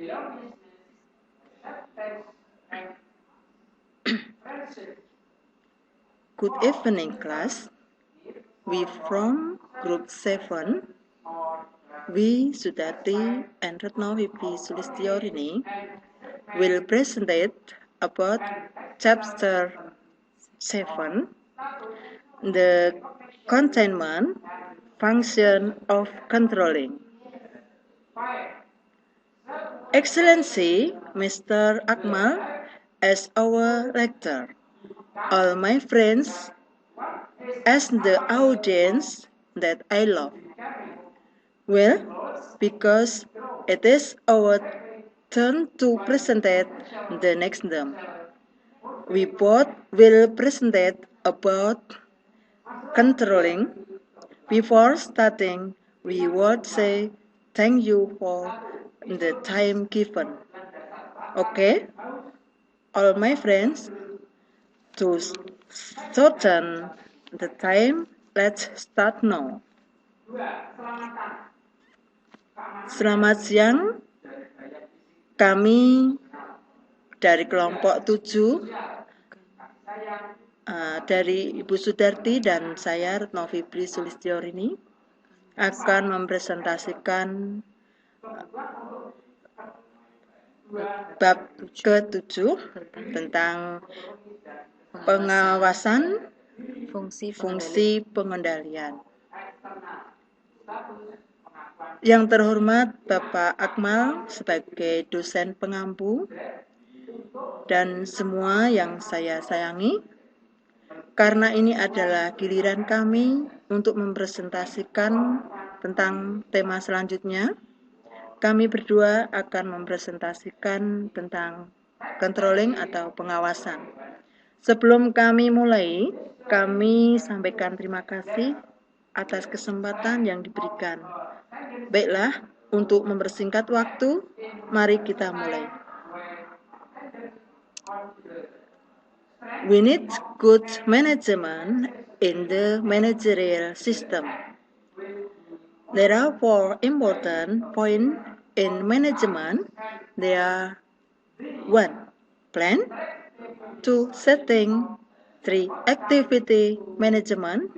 Good evening, class. We from group 7, we Sudarti and Retno Fibri Sulistyo Rini will present about chapter 7, the containment function of controlling. Excellency, Mr. Akmal, as our lecturer, all my friends, as the audience that I love. Well, because it is our turn to present the next term. We both will present about controlling. Before starting, we would say thank you for the time given. Okay, all my friends, to shorten the time, let's start now. Selamat siang, kami dari kelompok 7, dari Ibu Sudarti dan saya Retno Fibri Sulistyo Rini akan mempresentasikan bab ke-7 tentang pengawasan fungsi pengendalian. Yang terhormat Bapak Akmal sebagai dosen pengampu dan semua yang saya sayangi, karena ini adalah giliran kami untuk mempresentasikan tentang tema selanjutnya. Kami berdua akan mempresentasikan tentang controlling atau pengawasan. Sebelum kami mulai, kami sampaikan terima kasih atas kesempatan yang diberikan. Baiklah, untuk mempersingkat waktu, mari kita mulai. We need good management in the managerial system. There are 4 important points in management. They are 1. Plan, 2. Setting, 3. Activity management,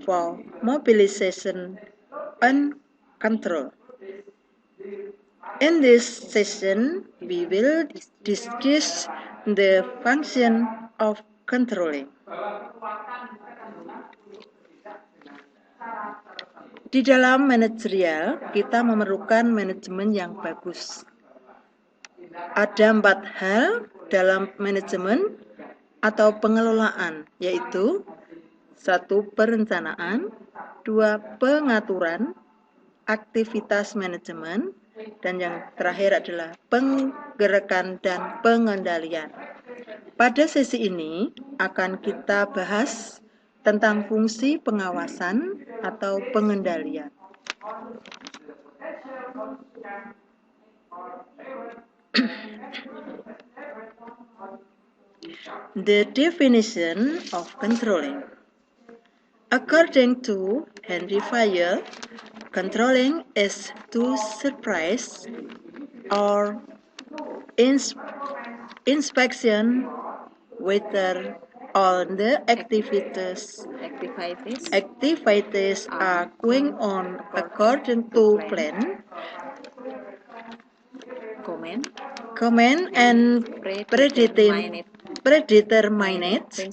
4. Mobilization and control. In this session, we will discuss the function of controlling. Di dalam manajerial, kita memerlukan manajemen yang bagus. Ada 4 hal dalam manajemen atau pengelolaan, yaitu 1. Perencanaan, 2. Pengaturan, aktivitas manajemen, dan yang terakhir adalah penggerakan dan pengendalian. Pada sesi ini akan kita bahas tentang fungsi pengawasan atau pengendalian. The definition of controlling. According to Henry Fayol, controlling is to suppress or inspection whether all the activities are going on according to plan, command and predetermined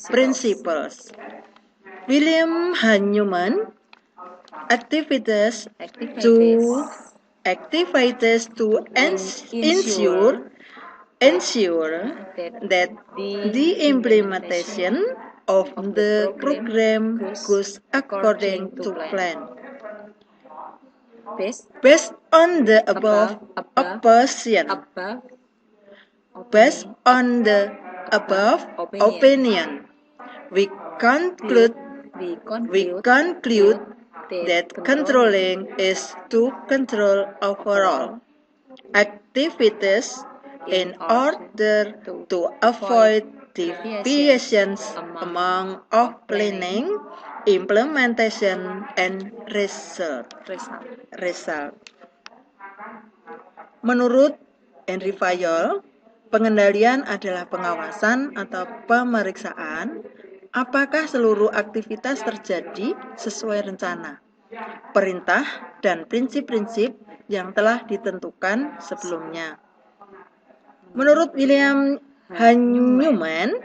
principles. William Hahnemann, activities to ensure that the implementation of the program goes according to plan. Based on the above opinion, we conclude that controlling is to control overall activities in order to avoid deviations among of planning, implementation, and result. Menurut Enrivial, pengendalian adalah pengawasan atau pemeriksaan apakah seluruh aktivitas terjadi sesuai rencana, perintah, dan prinsip-prinsip yang telah ditentukan sebelumnya. Menurut William Hahnemann,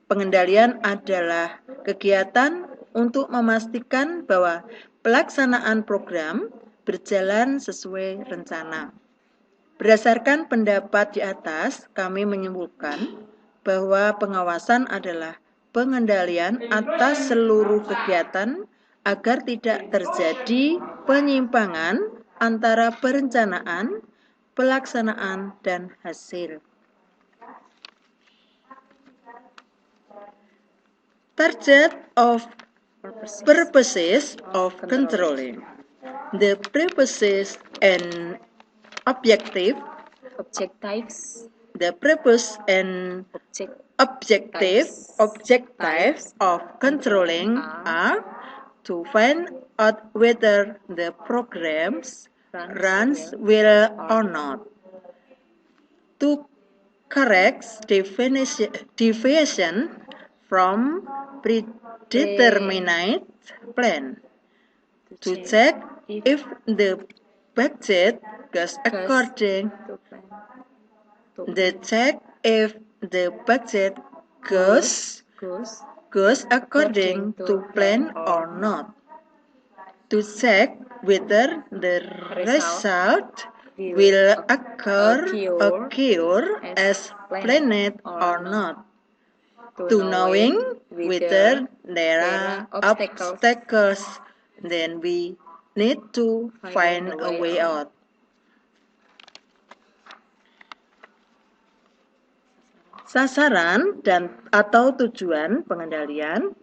pengendalian adalah kegiatan untuk memastikan bahwa pelaksanaan program berjalan sesuai rencana. Berdasarkan pendapat di atas, kami menyimpulkan bahwa pengawasan adalah pengendalian atas seluruh kegiatan agar tidak terjadi penyimpangan antara perencanaan, pelaksanaan, dan hasil. Target of purposes of controlling. The purposes and objectives. The purpose and objectives of controlling are to find out whether the programs runs well or not, to correct deviation from predetermined plan, to check if the budget goes according to plan or not, to check whether the result will occur as planned or not, to knowing whether there are obstacles, then we need to find a way out. Sasaran atau tujuan pengendalian.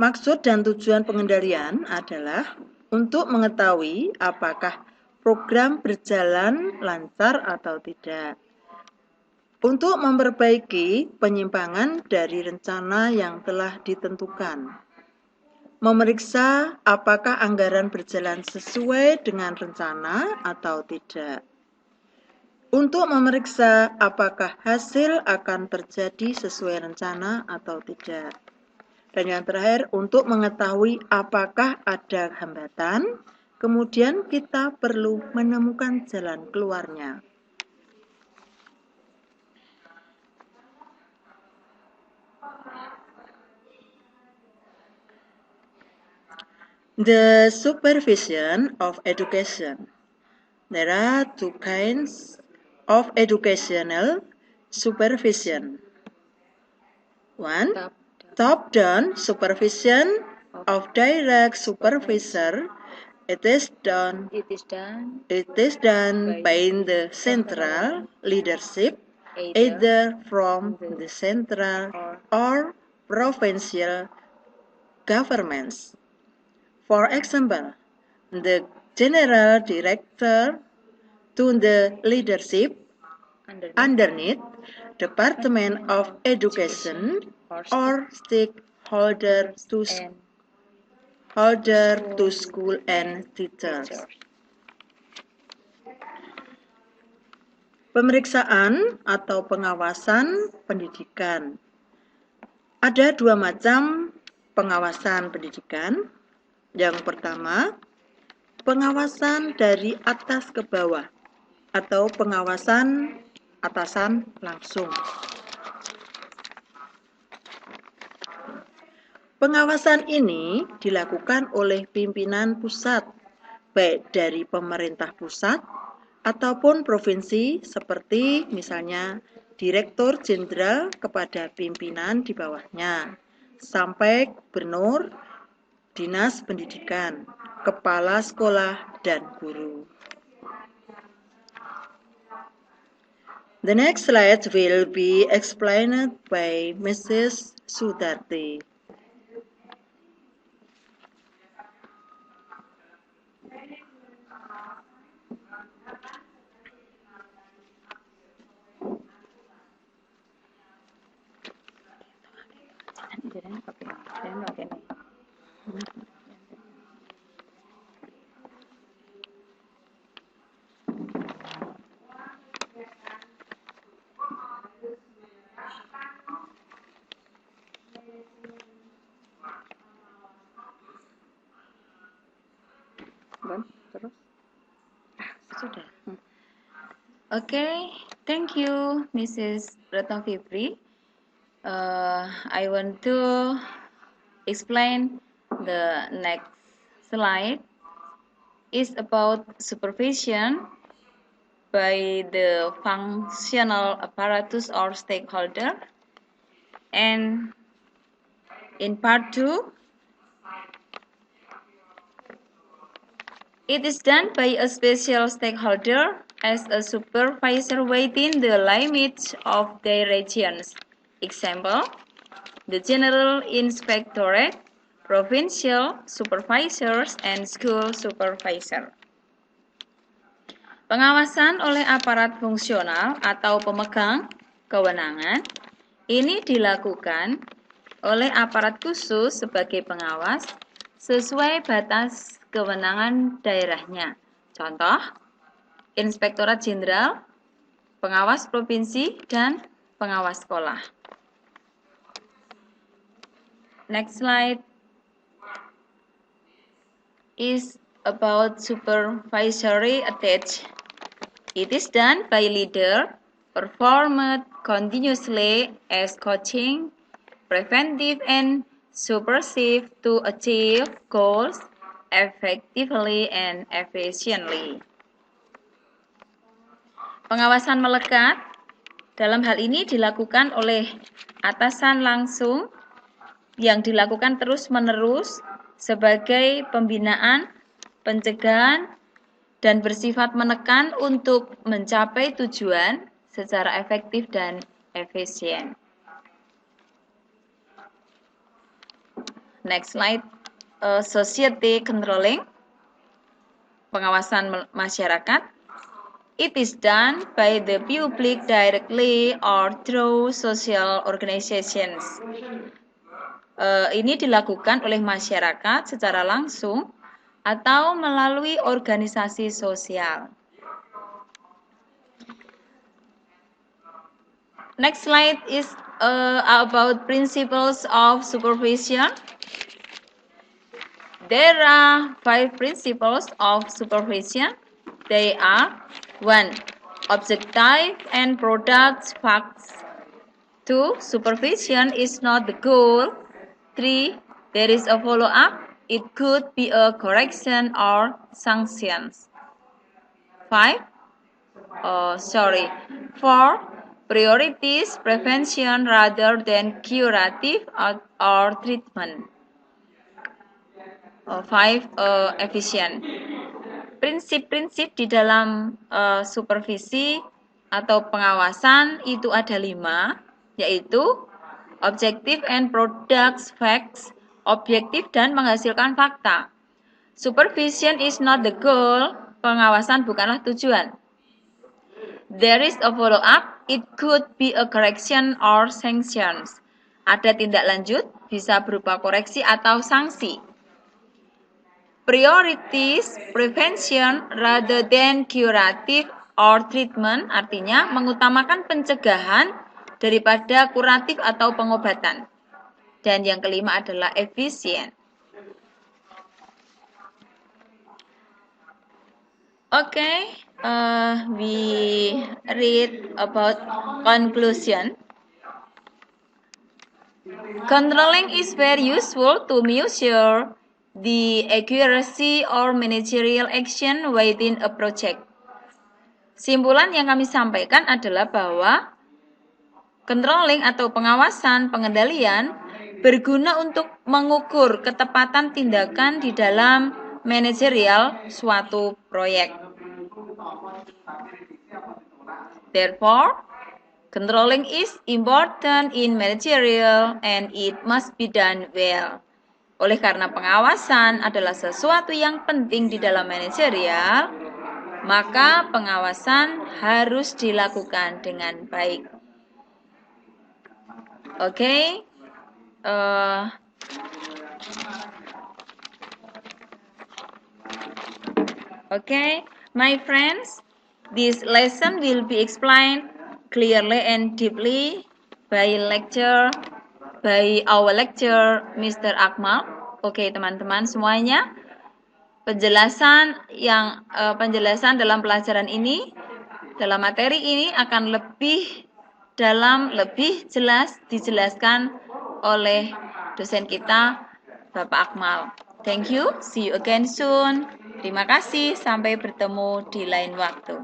Maksud dan tujuan pengendalian adalah untuk mengetahui apakah program berjalan lancar atau tidak, untuk memperbaiki penyimpangan dari rencana yang telah ditentukan, memeriksa apakah anggaran berjalan sesuai dengan rencana atau tidak, untuk memeriksa apakah hasil akan terjadi sesuai rencana atau tidak. Dan yang terakhir, untuk mengetahui apakah ada hambatan, kemudian kita perlu menemukan jalan keluarnya. The supervision of education. There are two kinds of educational supervision. One, top-down supervision of direct supervisor. It is done by the central leadership, either from the central or provincial governments. For example, the general director to the leadership underneath Department of Education or stakeholder to school and teachers. Pemeriksaan atau pengawasan pendidikan. Ada dua macam pengawasan pendidikan. Yang pertama, pengawasan dari atas ke bawah atau pengawasan atasan langsung. Pengawasan ini dilakukan oleh pimpinan pusat, baik dari pemerintah pusat ataupun provinsi, seperti misalnya Direktur Jenderal kepada pimpinan di bawahnya, sampai gubernur, dinas pendidikan, kepala sekolah, dan guru. The next slide will be explained by Mrs. Sudarti. Sudah. Okay, thank you, Mrs. Retno Fibri. I want to explain the next slide is about supervision by the functional apparatus or stakeholder. And in part 2, it is done by a special stakeholder as a supervisor within the limits of their regions. Example, the General Inspectorate, Provincial Supervisors, and School Supervisor. Pengawasan oleh aparat fungsional atau pemegang kewenangan ini dilakukan oleh aparat khusus sebagai pengawas sesuai batas kewenangan daerahnya. Contoh, Inspektorat Jenderal, pengawas provinsi, dan pengawas sekolah. Next slide is about supervisory attach. It is done by leader, performed continuously as coaching, preventive and subversive to achieve goals effectively and efficiently. Pengawasan melekat dalam hal ini dilakukan oleh atasan langsung yang dilakukan terus-menerus sebagai pembinaan, pencegahan, dan bersifat menekan untuk mencapai tujuan secara efektif dan efisien. Next slide, society controlling, pengawasan masyarakat. It is done by the public directly or through social organizations. Ini dilakukan oleh masyarakat secara langsung atau melalui organisasi sosial. Next slide is about principles of supervision. There are 5 principles of supervision. They are 1. Objective and product facts. 2. Supervision is not the goal. 3. There is a follow-up. It could be a correction or sanctions. 4. Priorities prevention rather than curative or treatment. 5. Efficient. Prinsip-prinsip di dalam supervisi atau pengawasan itu ada 5, yaitu objective and products facts, objektif dan menghasilkan fakta. Supervision is not the goal, pengawasan bukanlah tujuan. There is a follow-up, it could be a correction or sanctions. Ada tindak lanjut, bisa berupa koreksi atau sanksi. Priorities prevention rather than curative or treatment, artinya mengutamakan pencegahan daripada kuratif atau pengobatan. Dan yang kelima adalah efisien. Okay, we read about conclusion. Controlling is very useful to measure the accuracy or managerial action within a project. Simpulan yang kami sampaikan adalah bahwa controlling atau pengawasan pengendalian berguna untuk mengukur ketepatan tindakan di dalam manajerial suatu proyek. Therefore, controlling is important in managerial and it must be done well. Oleh karena pengawasan adalah sesuatu yang penting di dalam manajerial, maka pengawasan harus dilakukan dengan baik. Okay. Okay, my friends, this lesson will be explained clearly and deeply by our lecturer, Mr. Akmal. Oke, teman-teman semuanya. penjelasan dalam pelajaran ini, dalam materi ini akan lebih dalam, lebih jelas dijelaskan oleh dosen kita, Bapak Akmal. Thank you, see you again soon. Terima kasih, sampai bertemu di lain waktu.